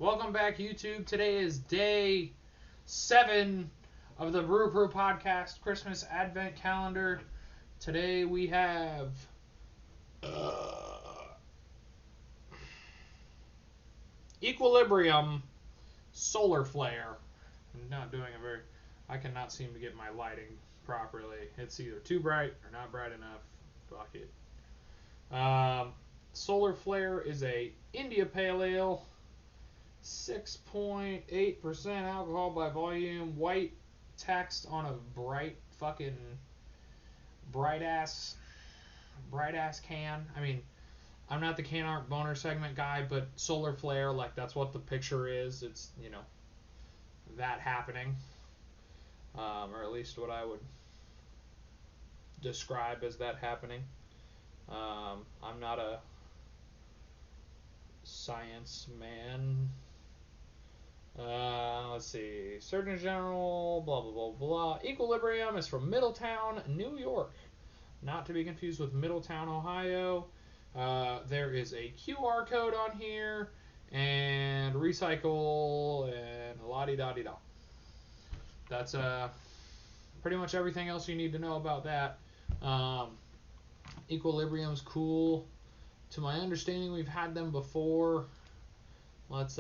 Welcome back, YouTube. Today is day 7 of the Brew podcast Christmas Advent Calendar. Today we have Equilibrium Solar Flare. I'm not doing a very... I cannot seem to get my lighting properly. It's either too bright or not bright enough. Fuck it. Solar Flare is a India Pale Ale. 6.8% alcohol by volume. White text on a bright ass can. I mean, I'm not the can art boner segment guy, but Solar Flare, like, that's what the picture is. It's, you know, that happening. Or at least what I would describe as that happening. I'm not a science man. Let's see. Surgeon General, blah, blah, blah, blah. Equilibrium is from Middletown, New York. Not to be confused with Middletown, Ohio. There is a QR code on here, and recycle, and la-di-da-di-da. That's pretty much everything else you need to know about that. Equilibrium's cool. To my understanding, we've had them before. Let's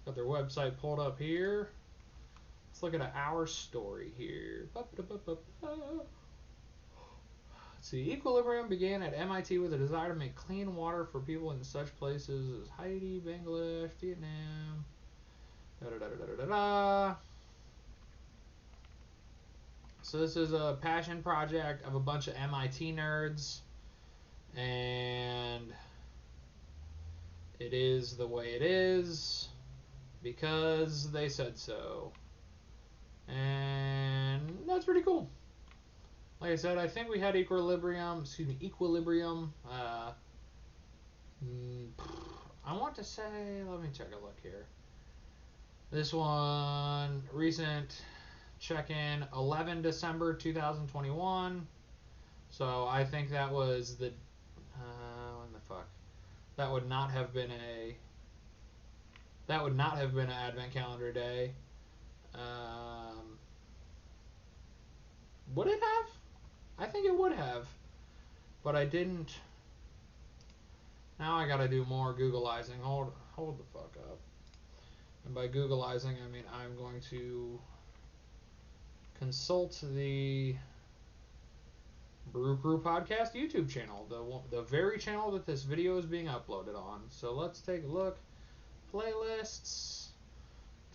got their website pulled up here. Let's look at our story here. Let's see. Equilibrium began at MIT with a desire to make clean water for people in such places as Haiti, Bangladesh, Vietnam. So this is a passion project of a bunch of MIT nerds, and it is the way it is because they said so, and that's pretty cool. Like I said, I think we had Equilibrium. I want to say, let me check a look here. This one, recent check-in, 11 December 2021. So I think that was the, when the fuck? That would not have been an Advent Calendar day. Would it have? I think it would have, but I didn't. Now I gotta do more Googleizing. Hold the fuck up. And by Googleizing, I mean I'm going to consult the Brew podcast YouTube channel, the very channel that this video is being uploaded on. So let's take a look. Playlists,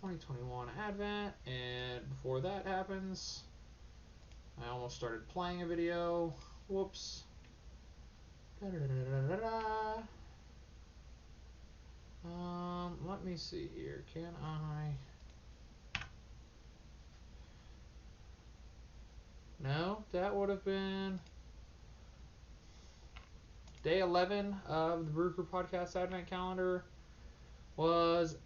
2021 Advent, and before that happens, I almost started playing a video. Whoops. Let me see here. Can I? No, that would have been day 11 of the Brew podcast Advent Calendar. Was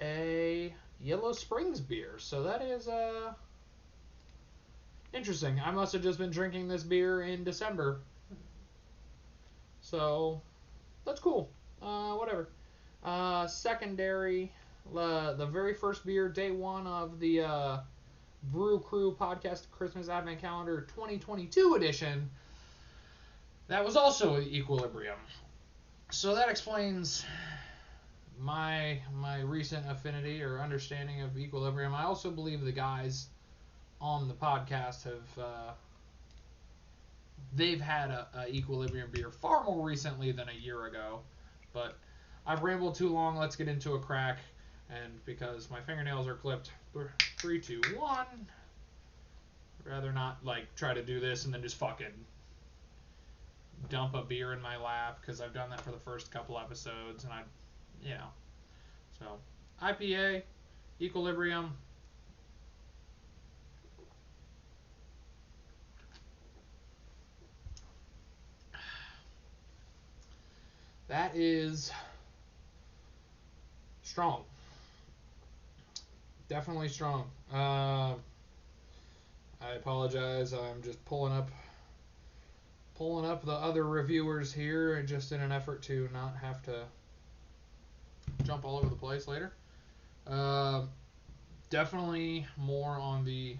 a Yellow Springs beer. So that is interesting. I must have just been drinking this beer in December. So that's cool. Whatever. Secondary, the very first beer, day 1 of the Brew Crew podcast Christmas Advent Calendar 2022 edition. That was also Equilibrium. So that explains my recent affinity or understanding of Equilibrium. I also believe the guys on the podcast have they've had a Equilibrium beer far more recently than a year ago. But I've rambled too long. Let's get into a crack. And because my fingernails are clipped, 3, 2, 1. I'd rather not like try to do this and then just fucking dump a beer in my lap, because I've done that for the first couple episodes, and so IPA, Equilibrium. That is strong. Definitely strong. I apologize. I'm just pulling up the other reviewers here, just in an effort to not have to jump all over the place later. Definitely more on the.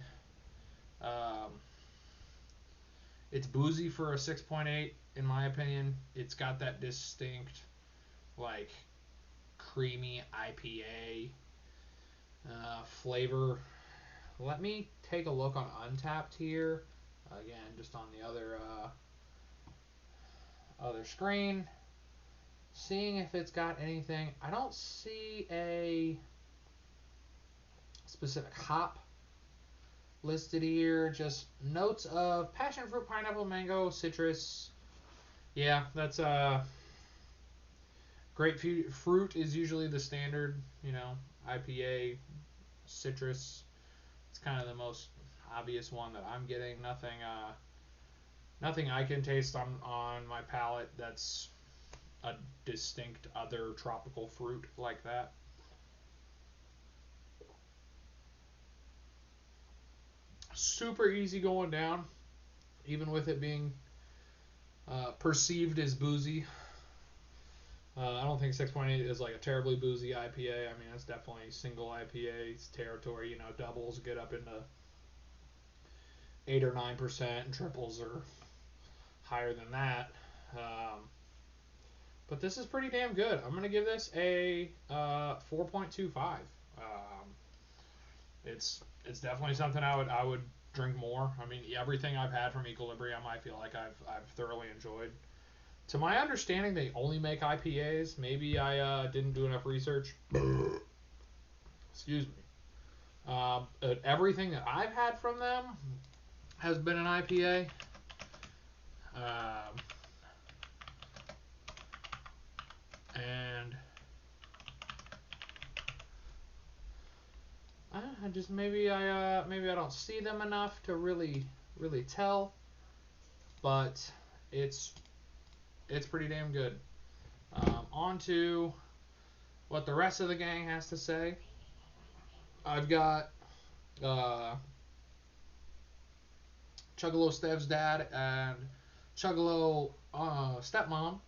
It's boozy for a 6.8 in my opinion. It's got that distinct, like, creamy IPA flavor. Let me take a look on Untapped here. Again, just on the other screen. Seeing if it's got anything. I don't see a specific hop listed here. Just notes of passion fruit, pineapple, mango, citrus. Yeah, that's grapefruit is usually the standard, IPA, citrus. It's kind of the most obvious one that I'm getting. Nothing I can taste on my palate that's a distinct other tropical fruit like that. Super easy going down, even with it being perceived as boozy. I don't think 6.8 is like a terribly boozy IPA. I mean, it's definitely single IPA territory. Doubles get up into 8 or 9%, and triples are higher than that. But this is pretty damn good. I'm gonna give this a 4.25. It's definitely something I would drink more. I mean, everything I've had from Equilibrium, I feel like I've thoroughly enjoyed. To my understanding, they only make IPAs. Maybe I didn't do enough research. Excuse me. Everything that I've had from them has been an IPA. And I just maybe I don't see them enough to really tell, but it's pretty damn good. On to what the rest of the gang has to say. I've got Chuggalo Stev's dad and Chuggalo stepmom,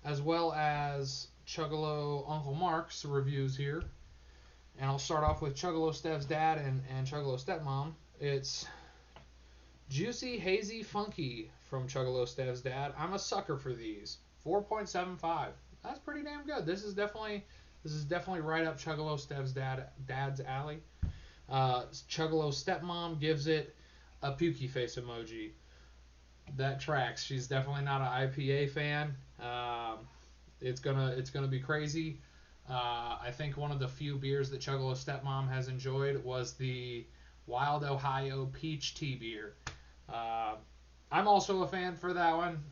as well as Chuggalo Uncle Mark's reviews here. And I'll start off with Chuggalo Stev's dad and Chuggalo stepmom. It's juicy, hazy, funky from Chuggalo Stev's dad. I'm a sucker for these. 4.75. That's pretty damn good. This is definitely right up Chuggalo Stev's dad's alley. Chuggalo stepmom gives it a pukey face emoji. That tracks. She's definitely not an IPA fan. It's gonna be crazy. I think one of the few beers that Chuggalo stepmom has enjoyed was the Wild Ohio Peach Tea beer. I'm also a fan for that one.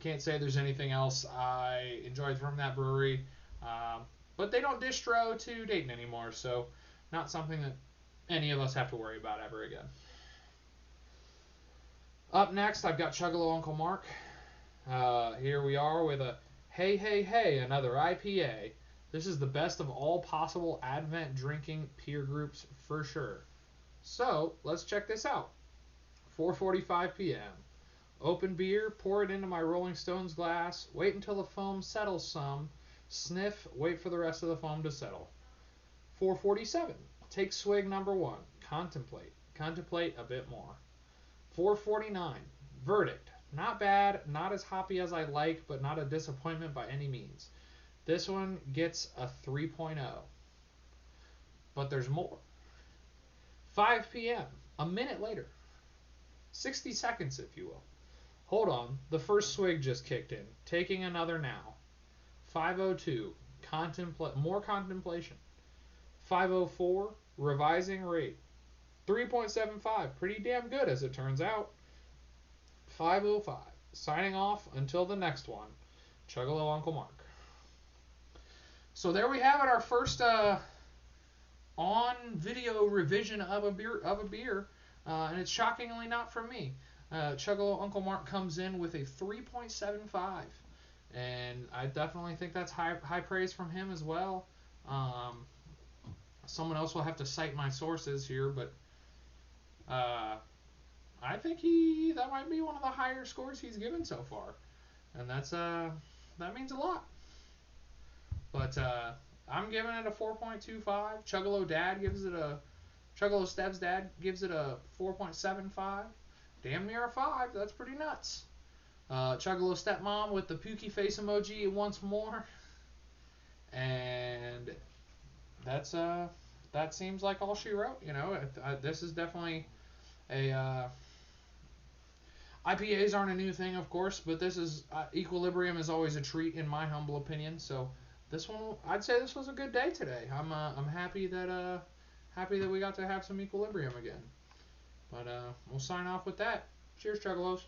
Can't say there's anything else I enjoyed from that brewery. But they don't distro to Dayton anymore, so not something that any of us have to worry about ever again. Up next, I've got Chuggalo Uncle Mark. Here we are with a hey, another IPA. This is the best of all possible Advent drinking peer groups for sure. So, let's check this out. 4:45 p.m. Open beer, pour it into my Rolling Stones glass, wait until the foam settles some, sniff, wait for the rest of the foam to settle. 4:47. Take swig number 1. Contemplate a bit more. 4:49. Verdict. Not bad, not as hoppy as I like, but not a disappointment by any means. This one gets a 3.0. But there's more. 5 p.m. A minute later. 60 seconds, if you will. Hold on, the first swig just kicked in. Taking another now. 5:02. More contemplation. 5:04. Revising rate. 3.75. Pretty damn good, as it turns out. 5:05. Signing off until the next one. Chuggalo Uncle Mark. So there we have it, our first on-video revision of a beer, and it's shockingly not from me. Chuggalo Uncle Mark comes in with a 3.75, and I definitely think that's high praise from him as well. Someone else will have to cite my sources here, but I think that might be one of the higher scores he's given so far, and that means a lot. But I'm giving it a 4.25. Chuggalo Stev's dad gives it a 4.75. Damn near a 5. That's pretty nuts. Chuggalo stepmom with the pukey face emoji once more. And that seems like all she wrote. This is definitely a IPAs aren't a new thing, of course, but this is Equilibrium is always a treat in my humble opinion. So this one, I'd say this was a good day today. I'm happy that we got to have some Equilibrium again. But we'll sign off with that. Cheers, Chuggalos.